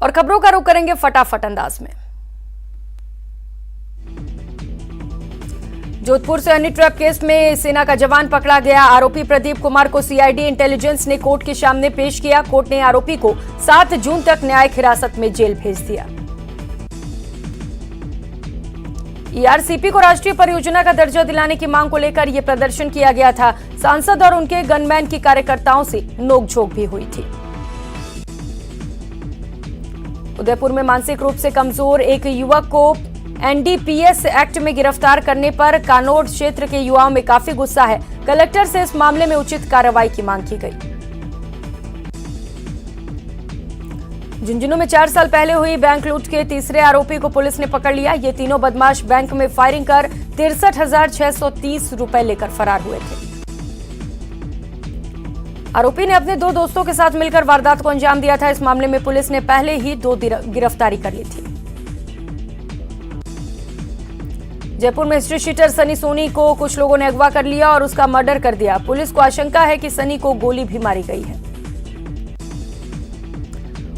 और खबरों का रुख करेंगे फटाफट अंदाज में। जोधपुर से हनी ट्रैप केस में सेना का जवान पकड़ा गया। आरोपी प्रदीप कुमार को सीआईडी इंटेलिजेंस ने कोर्ट के सामने पेश किया। कोर्ट ने आरोपी को 7 जून तक न्यायिक हिरासत में जेल भेज दिया। ईआरसीपी को राष्ट्रीय परियोजना का दर्जा दिलाने की मांग को लेकर यह प्रदर्शन किया गया था। सांसद और उनके गनमैन की कार्यकर्ताओं से नोकझोंक भी हुई थी। उदयपुर में मानसिक रूप से कमजोर एक युवक को एनडीपीएस एक्ट में गिरफ्तार करने पर कानोड़ क्षेत्र के युवाओं में काफी गुस्सा है। कलेक्टर से इस मामले में उचित कार्रवाई की मांग की गई। झुंझुनू में 4 साल पहले हुई बैंक लूट के तीसरे आरोपी को पुलिस ने पकड़ लिया। ये तीनों बदमाश बैंक में फायरिंग कर 63,630 रुपए लेकर फरार हुए थे। आरोपी ने अपने 2 दोस्तों के साथ मिलकर वारदात को अंजाम दिया था। इस मामले में पुलिस ने पहले ही 2 गिरफ्तारी कर ली थी। जयपुर में हिस्ट्री शीटर सनी सोनी को कुछ लोगों ने अगवा कर लिया और उसका मर्डर कर दिया। पुलिस को आशंका है कि सनी को गोली भी मारी गई है।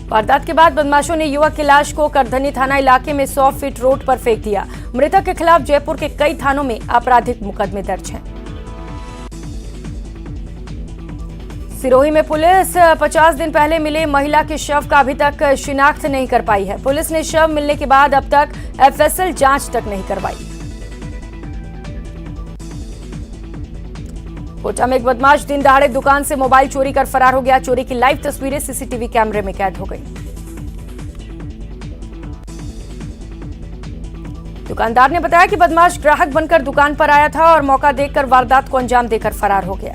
वारदात के बाद बदमाशों ने युवक की लाश को करधनी थाना इलाके में 100 फीट रोड पर फेंक दिया। मृतक के खिलाफ जयपुर के कई थानों में आपराधिक मुकदमे दर्ज हैं। सिरोही में पुलिस 50 दिन पहले मिले महिला के शव का अभी तक शिनाख्त नहीं कर पाई है। पुलिस ने शव मिलने के बाद अब तक एफएसएल जांच तक नहीं करवाई। कोटा में एक बदमाश दिन दहाड़े दुकान से मोबाइल चोरी कर फरार हो गया। चोरी की लाइव तस्वीरें सीसीटीवी कैमरे में कैद हो गई। दुकानदार ने बताया कि बदमाश ग्राहक बनकर दुकान पर आया था और मौका देखकर वारदात को अंजाम देकर फरार हो गया।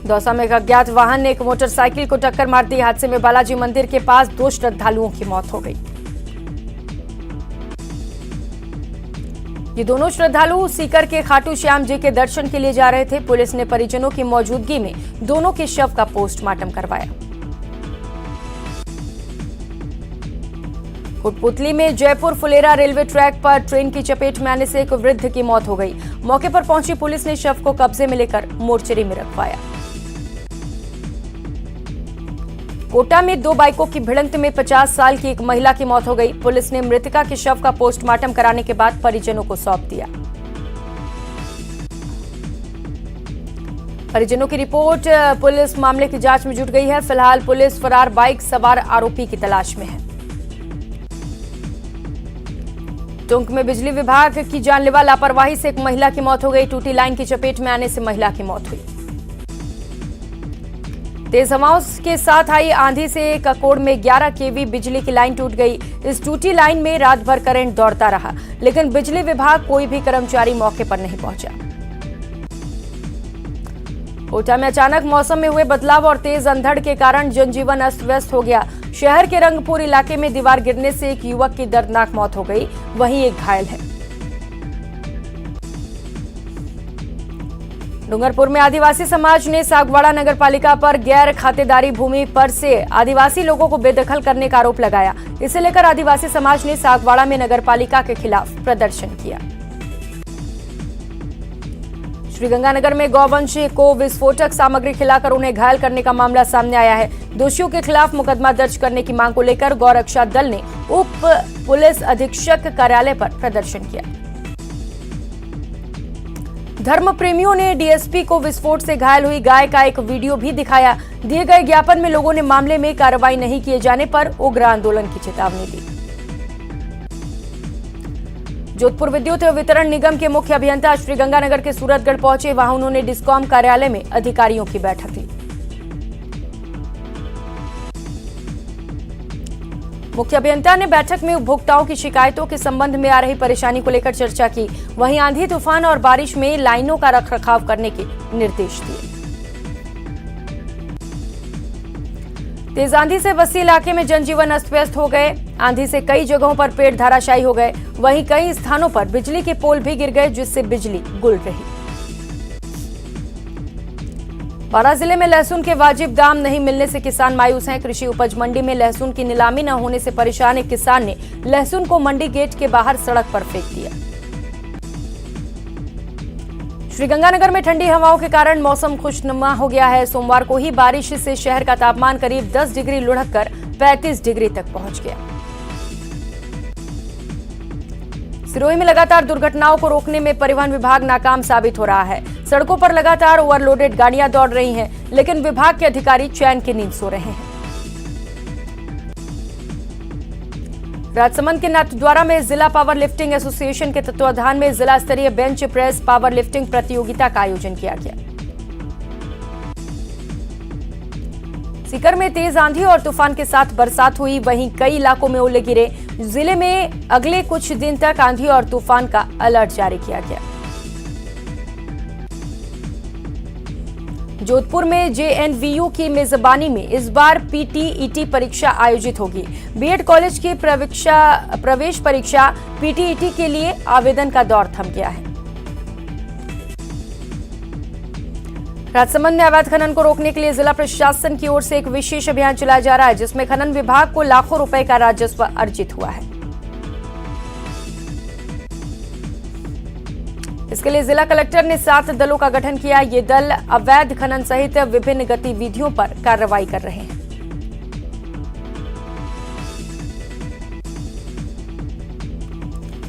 दौसा में एक अज्ञात वाहन ने एक मोटरसाइकिल को टक्कर मार दी। हादसे में बालाजी मंदिर के पास 2 श्रद्धालुओं की मौत हो गई। ये दोनों श्रद्धालु सीकर के खाटू श्याम जी के दर्शन के लिए जा रहे थे। पुलिस ने परिजनों की मौजूदगी में दोनों के शव का पोस्टमार्टम करवाया। कोटपुतली में जयपुर फुलेरा रेलवे ट्रैक पर ट्रेन की चपेट में आने से एक वृद्ध की मौत हो गई। मौके पर पहुंची पुलिस ने शव को कब्जे में लेकर मोर्चरी में रखवाया। कोटा में 2 बाइकों की भिड़ंत में 50 साल की एक महिला की मौत हो गई। पुलिस ने मृतका के शव का पोस्टमार्टम कराने के बाद परिजनों को सौंप दिया। परिजनों की रिपोर्ट, पुलिस मामले की जांच में जुट गई है। फिलहाल पुलिस फरार बाइक सवार आरोपी की तलाश में है। टोंक में बिजली विभाग की जानलेवा लापरवाही से एक महिला की मौत हो गई। टूटी लाइन की चपेट में आने से महिला की मौत हुई। तेज हवाओं के साथ आई आंधी से ककोड़ में 11 केवी बिजली की लाइन टूट गई। इस टूटी लाइन में रात भर करंट दौड़ता रहा, लेकिन बिजली विभाग कोई भी कर्मचारी मौके पर नहीं पहुंचा। कोटा में अचानक मौसम में हुए बदलाव और तेज अंधड़ के कारण जनजीवन अस्त व्यस्त हो गया। शहर के रंगपुर इलाके में दीवार गिरने से एक युवक की दर्दनाक मौत हो गई, वहीं एक घायल है। डूंगरपुर में आदिवासी समाज ने सागवाड़ा नगर पालिका पर गैर खातेदारी भूमि पर से आदिवासी लोगों को बेदखल करने का आरोप लगाया। इसे लेकर आदिवासी समाज ने सागवाड़ा में नगर पालिका के खिलाफ प्रदर्शन किया। श्रीगंगानगर में गौवंश को विस्फोटक सामग्री खिलाकर उन्हें घायल करने का मामला सामने आया है। दोषियों के खिलाफ मुकदमा दर्ज करने की मांग को लेकर गौरक्षा दल ने उप पुलिस अधीक्षक कार्यालय पर प्रदर्शन किया। धर्म प्रेमियों ने डीएसपी को विस्फोट से घायल हुई गाय का एक वीडियो भी दिखाया। दिए गए ज्ञापन में लोगों ने मामले में कार्रवाई नहीं किए जाने पर उग्र आंदोलन की चेतावनी दी। जोधपुर विद्युत वितरण निगम के मुख्य अभियंता श्रीगंगानगर के सूरतगढ़ पहुंचे। वहां उन्होंने डिस्कॉम कार्यालय में अधिकारियों की बैठक ली। मुख्य अभियंता ने बैठक में उपभोक्ताओं की शिकायतों के संबंध में आ रही परेशानी को लेकर चर्चा की। वहीं आंधी तूफान और बारिश में लाइनों का रखरखाव करने के निर्देश दिए। तेज आंधी से बस्ती इलाके में जनजीवन अस्त व्यस्त हो गए। आंधी से कई जगहों पर पेड़ धराशायी हो गए। वहीं कई स्थानों पर बिजली के पोल भी गिर गए, जिससे बिजली गुल रही। बारां जिले में लहसुन के वाजिब दाम नहीं मिलने से किसान मायूस हैं। कृषि उपज मंडी में लहसुन की नीलामी न होने से परेशान एक किसान ने लहसुन को मंडी गेट के बाहर सड़क पर फेंक दिया। श्रीगंगानगर में ठंडी हवाओं के कारण मौसम खुशनुमा हो गया है। सोमवार को ही बारिश से शहर का तापमान करीब 10 डिग्री लुढ़ककर 35 डिग्री तक पहुंच गया। सिरोही में लगातार दुर्घटनाओं को रोकने में परिवहन विभाग नाकाम साबित हो रहा है। सड़कों पर लगातार ओवरलोडेड गाड़ियां दौड़ रही हैं, लेकिन विभाग के अधिकारी चैन की नींद सो रहे हैं। राजसमंद के नाथद्वारा में जिला पावर लिफ्टिंग एसोसिएशन के तत्वाधान में जिला स्तरीय बेंच प्रेस पावर लिफ्टिंग प्रतियोगिता का आयोजन किया गया। सीकर में तेज आंधी और तूफान के साथ बरसात हुई, वहीं कई इलाकों में ओले गिरे। जिले में अगले कुछ दिन तक आंधी और तूफान का अलर्ट जारी किया गया। जोधपुर में जेएनवीयू की मेजबानी में इस बार पीटीईटी परीक्षा आयोजित होगी। बीएड कॉलेज की प्रवेश परीक्षा पीटीईटी के लिए आवेदन का दौर थम गया है। राजसमंद में अवैध खनन को रोकने के लिए जिला प्रशासन की ओर से एक विशेष अभियान चलाया जा रहा है, जिसमें खनन विभाग को लाखों रुपए का राजस्व अर्जित हुआ है। इसके लिए जिला कलेक्टर ने 7 दलों का गठन किया। ये दल अवैध खनन सहित विभिन्न गतिविधियों पर कार्रवाई कर रहे हैं।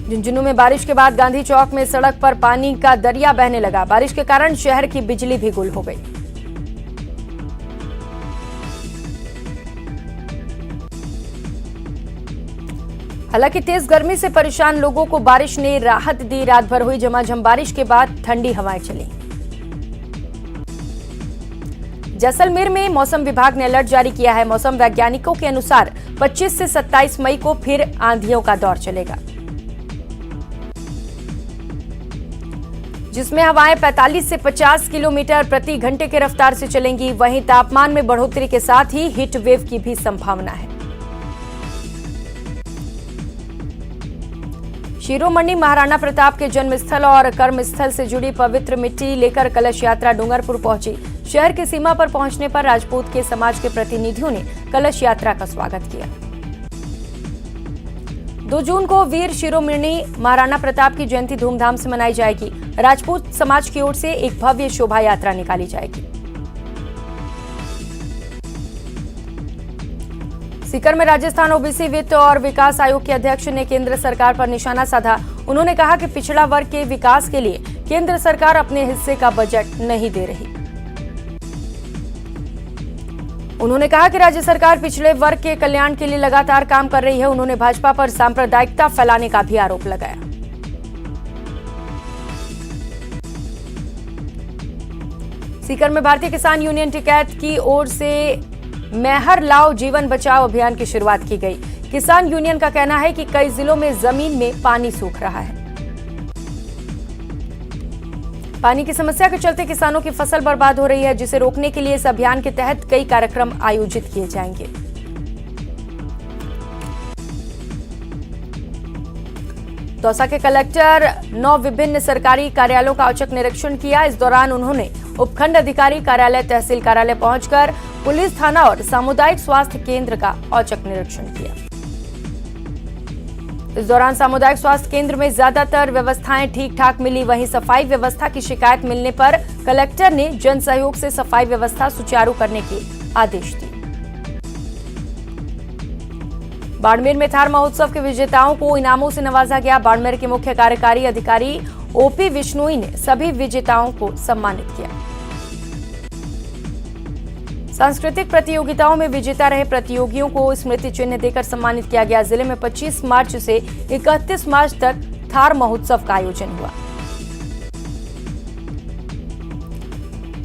झुंझुनू में बारिश के बाद गांधी चौक में सड़क पर पानी का दरिया बहने लगा। बारिश के कारण शहर की बिजली भी गुल हो गई। हालांकि तेज गर्मी से परेशान लोगों को बारिश ने राहत दी। रात भर हुई झमाझम बारिश के बाद ठंडी हवाएं चली। जैसलमेर में मौसम विभाग ने अलर्ट जारी किया है। मौसम वैज्ञानिकों के अनुसार 25 से 27 मई को फिर आंधियों का दौर चलेगा, जिसमें हवाएं 45 से 50 किलोमीटर प्रति घंटे की रफ्तार से चलेंगी। वहीं तापमान में बढ़ोतरी के साथ ही हीट वेव की भी संभावना है। शिरोमणि महाराणा प्रताप के जन्मस्थल और कर्मस्थल से जुड़ी पवित्र मिट्टी लेकर कलश यात्रा डूंगरपुर पहुंची। शहर की सीमा पर पहुंचने पर राजपूत के समाज के प्रतिनिधियों ने कलश यात्रा का स्वागत किया। 2 जून को वीर शिरोमणि महाराणा प्रताप की जयंती धूमधाम से मनाई जाएगी। राजपूत समाज की ओर से एक भव्य शोभा यात्रा निकाली जाएगी। सीकर में राजस्थान ओबीसी वित्त और विकास आयोग के अध्यक्ष ने केंद्र सरकार पर निशाना साधा। उन्होंने कहा कि पिछड़ा वर्ग के विकास के लिए केंद्र सरकार अपने हिस्से का बजट नहीं दे रही। उन्होंने कहा कि राज्य सरकार पिछड़े वर्ग के कल्याण के लिए लगातार काम कर रही है। उन्होंने भाजपा पर सांप्रदायिकता फैलाने का भी आरोप लगाया। सीकर में भारतीय किसान यूनियन टिकैत की ओर से मेहर लाओ जीवन बचाओ अभियान की शुरुआत की गई। किसान यूनियन का कहना है कि कई जिलों में जमीन में पानी सूख रहा है। पानी की समस्या के चलते किसानों की फसल बर्बाद हो रही है, जिसे रोकने के लिए इस अभियान के तहत कई कार्यक्रम आयोजित किए जाएंगे। दौसा के कलेक्टर 9 विभिन्न सरकारी कार्यालयों का औचक निरीक्षण किया। इस दौरान उन्होंने उपखंड अधिकारी कार्यालय, तहसील कार्यालय पहुंचकर पुलिस थाना और सामुदायिक स्वास्थ्य केंद्र का औचक निरीक्षण किया। इस दौरान सामुदायिक स्वास्थ्य केंद्र में ज्यादातर व्यवस्थाएं ठीक ठाक मिली। वहीं सफाई व्यवस्था की शिकायत मिलने पर कलेक्टर ने जन सहयोग से सफाई व्यवस्था सुचारू करने के आदेश दिए। बाड़मेर में थार महोत्सव के विजेताओं को इनामों से नवाजा गया। बाड़मेर के मुख्य कार्यकारी अधिकारी ओपी विश्नोई ने सभी विजेताओं को सम्मानित किया। सांस्कृतिक प्रतियोगिताओं में विजेता रहे प्रतियोगियों को स्मृति चिन्ह देकर सम्मानित किया गया। जिले में 25 मार्च से 31 मार्च तक थार महोत्सव का आयोजन हुआ।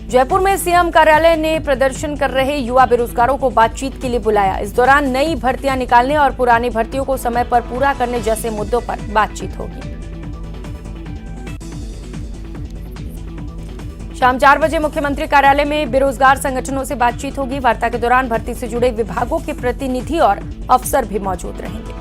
जयपुर में सीएम कार्यालय ने प्रदर्शन कर रहे युवा बेरोजगारों को बातचीत के लिए बुलाया। इस दौरान नई भर्तियां निकालने और पुरानी भर्तियों को समय पर पूरा करने जैसे मुद्दों पर बातचीत होगी। शाम 4 बजे मुख्यमंत्री कार्यालय में बेरोजगार संगठनों से बातचीत होगी। वार्ता के दौरान भर्ती से जुड़े विभागों के प्रतिनिधि और अफसर भी मौजूद रहेंगे।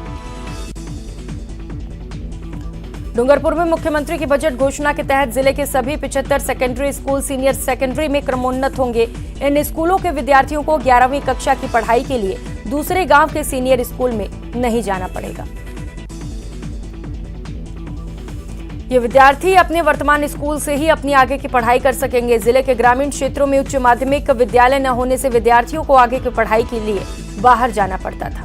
डूंगरपुर में मुख्यमंत्री की बजट घोषणा के तहत जिले के सभी 75 सेकेंडरी स्कूल सीनियर सेकेंडरी में क्रमोन्नत होंगे। इन स्कूलों के विद्यार्थियों को 11वीं कक्षा की पढ़ाई के लिए दूसरे गांव के सीनियर स्कूल में नहीं जाना पड़ेगा। ये विद्यार्थी अपने वर्तमान स्कूल से ही अपनी आगे की पढ़ाई कर सकेंगे। जिले के ग्रामीण क्षेत्रों में उच्च माध्यमिक विद्यालय न होने से विद्यार्थियों को आगे की पढ़ाई के लिए बाहर जाना पड़ता था।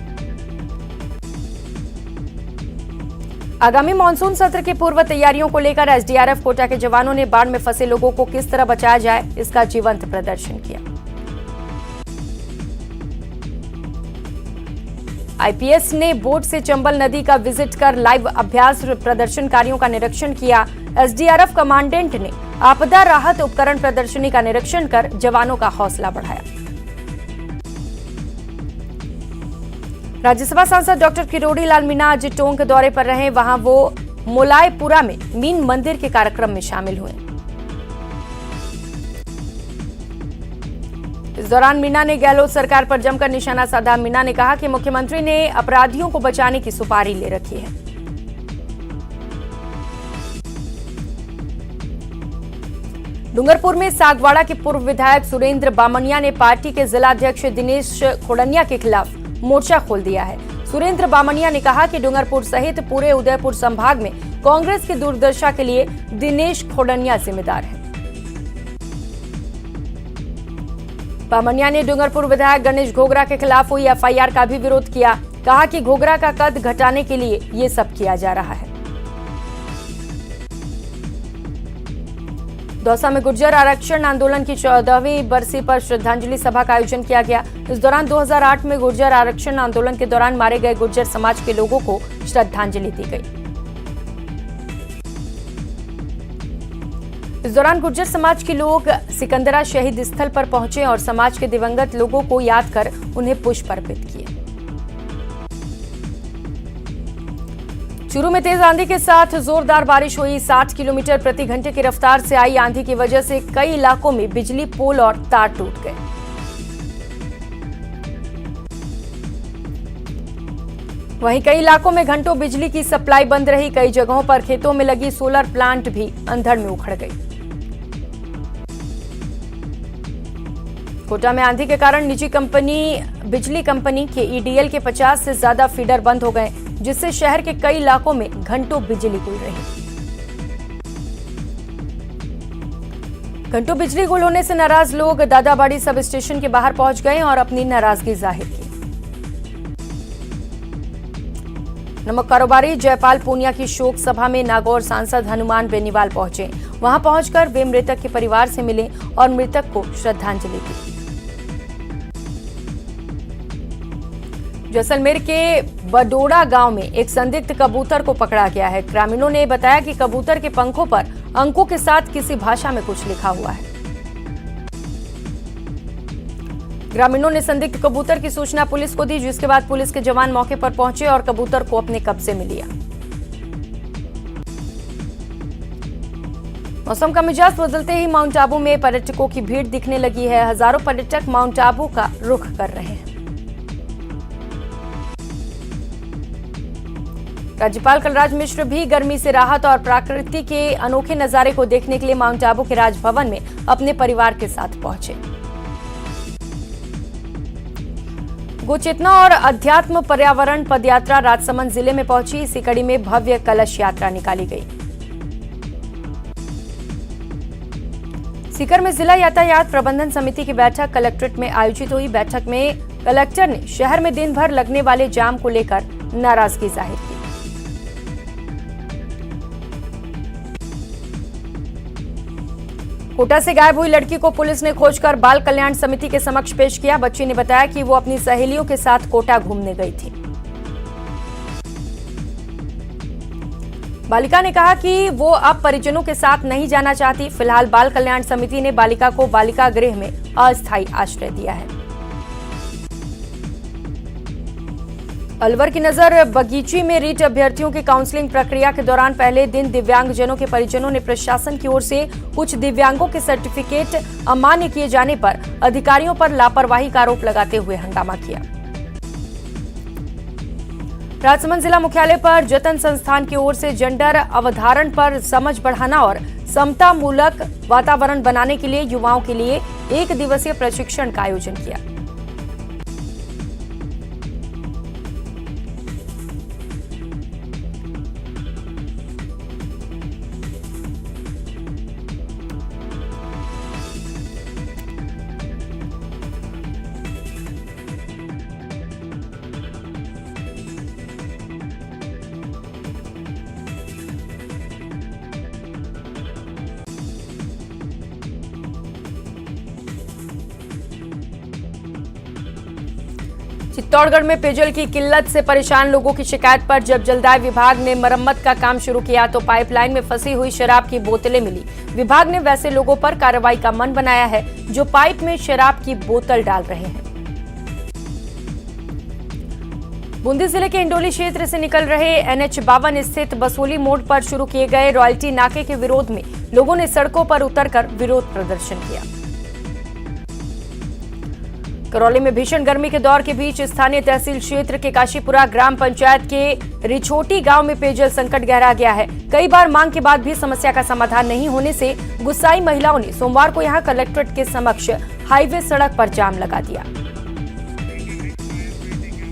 आगामी मानसून सत्र की पूर्व तैयारियों को लेकर एसडीआरएफ कोटा के जवानों ने बाढ़ में फंसे लोगों को किस तरह बचाया जाए, इसका जीवंत प्रदर्शन किया। आईपीएस ने बोट से चंबल नदी का विजिट कर लाइव अभ्यास प्रदर्शनकारियों का निरीक्षण किया। एसडीआरएफ कमांडेंट ने आपदा राहत उपकरण प्रदर्शनी का निरीक्षण कर जवानों का हौसला बढ़ाया। राज्यसभा सांसद डॉक्टर किरोड़ी लाल मीणा आज टोंक दौरे पर रहे। वहां वो मोलायपुरा में मीन मंदिर के कार्यक्रम में शामिल हुए। इस दौरान मीणा ने गहलोत सरकार पर जमकर निशाना साधा। मीणा ने कहा कि मुख्यमंत्री ने अपराधियों को बचाने की सुपारी ले रखी है। डूंगरपुर में सागवाड़ा के पूर्व विधायक सुरेंद्र बामनिया ने पार्टी के जिलाध्यक्ष दिनेश खोड़निया के खिलाफ मोर्चा खोल दिया है। सुरेंद्र बामनिया ने कहा कि डूंगरपुर सहित पूरे उदयपुर संभाग में कांग्रेस की दुर्दशा के लिए दिनेश खोड़निया जिम्मेदार है। बामनिया ने डूंगरपुर विधायक गणेश घोगरा के खिलाफ हुई एफआईआर का भी विरोध किया। कहा कि घोगरा का कद घटाने के लिए ये सब किया जा रहा है। दौसा में गुर्जर आरक्षण आंदोलन की 14वीं बरसी पर श्रद्धांजलि सभा का आयोजन किया गया। इस दौरान 2008 में गुर्जर आरक्षण आंदोलन के दौरान मारे गए गुर्जर समाज के लोगों को श्रद्धांजलि दी गई। इस दौरान गुर्जर समाज के लोग सिकंदरा शहीद स्थल पर पहुंचे और समाज के दिवंगत लोगों को याद कर उन्हें पुष्प अर्पित किए। चूरू में तेज आंधी के साथ जोरदार बारिश हुई। 60 किलोमीटर प्रति घंटे की रफ्तार से आई आंधी की वजह से कई इलाकों में बिजली पोल और तार टूट गए। वहीं कई इलाकों में घंटों बिजली की सप्लाई बंद रही। कई जगहों पर खेतों में लगी सोलर प्लांट भी अंधड़ में उखड़ गई। कोटा में आंधी के कारण निजी बिजली कंपनी के ईडीएल के 50 से ज्यादा फीडर बंद हो गए, जिससे शहर के कई इलाकों में घंटों बिजली गुल रही। घंटों बिजली गुल होने से नाराज लोग दादाबाड़ी सब स्टेशन के बाहर पहुंच गए और अपनी नाराजगी जाहिर की। नमक कारोबारी जयपाल पूनिया की शोक सभा में नागौर सांसद हनुमान बेनीवाल पहुंचे। वहां पहुंचकर वे मृतक के परिवार से मिले और मृतक को श्रद्धांजलि दी। जैसलमेर के बडोड़ा गांव में एक संदिग्ध कबूतर को पकड़ा गया है। ग्रामीणों ने बताया कि कबूतर के पंखों पर अंकों के साथ किसी भाषा में कुछ लिखा हुआ है। ग्रामीणों ने संदिग्ध कबूतर की सूचना पुलिस को दी, जिसके बाद पुलिस के जवान मौके पर पहुंचे और कबूतर को अपने कब्जे में लिया। मौसम का मिजाज बदलते ही माउंट आबू में पर्यटकों की भीड़ दिखने लगी है। हजारों पर्यटक माउंट आबू का रुख कर रहे हैं। राज्यपाल कलराज मिश्र भी गर्मी से राहत और प्रकृति के अनोखे नजारे को देखने के लिए माउंट आबू के राजभवन में अपने परिवार के साथ पहुंचे। गोचेतना और अध्यात्म पर्यावरण पदयात्रा राजसमंद जिले में पहुंची। इसी कड़ी में भव्य कलश यात्रा निकाली गई। सीकर में जिला यातायात प्रबंधन समिति की बैठक कलेक्ट्रेट में आयोजित हुई। बैठक में कलेक्टर ने शहर में दिन भर लगने वाले जाम को लेकर नाराजगी जाहिर की। कोटा से गायब हुई लड़की को पुलिस ने खोजकर बाल कल्याण समिति के समक्ष पेश किया। बच्ची ने बताया कि वो अपनी सहेलियों के साथ कोटा घूमने गई थी। बालिका ने कहा कि वो अब परिजनों के साथ नहीं जाना चाहती। फिलहाल बाल कल्याण समिति ने बालिका को बालिका गृह में अस्थायी आश्रय दिया है। अलवर की नजर बगीची में रीट अभ्यर्थियों की काउंसलिंग प्रक्रिया के दौरान पहले दिन दिव्यांगजनों के परिजनों ने प्रशासन की ओर से कुछ दिव्यांगों के सर्टिफिकेट अमान्य किए जाने पर अधिकारियों पर लापरवाही का आरोप लगाते हुए हंगामा किया। राजसमंद जिला मुख्यालय पर जतन संस्थान की ओर से जेंडर अवधारण पर समझ बढ़ाना और समता मूलक वातावरण बनाने के लिए युवाओं के लिए 1 दिवसीय प्रशिक्षण का आयोजन किया। चित्तौड़गढ़ में पेयजल की किल्लत से परेशान लोगों की शिकायत पर जब जलदाय विभाग ने मरम्मत का काम शुरू किया तो पाइपलाइन में फंसी हुई शराब की बोतलें मिली। विभाग ने वैसे लोगों पर कार्रवाई का मन बनाया है जो पाइप में शराब की बोतल डाल रहे हैं। बूंदी जिले के इंडोली क्षेत्र से निकल रहे NH-52 स्थित बसोली मोड़ पर शुरू किए गए रॉयल्टी नाके के विरोध में लोगों ने सड़कों पर उतरकर विरोध प्रदर्शन किया। करौली में भीषण गर्मी के दौर के बीच स्थानीय तहसील क्षेत्र के काशीपुरा ग्राम पंचायत के रिछोटी गांव में पेयजल संकट गहरा गया है। कई बार मांग के बाद भी समस्या का समाधान नहीं होने से गुस्साई महिलाओं ने सोमवार को यहां कलेक्ट्रेट के समक्ष हाईवे सड़क पर जाम लगा दिया।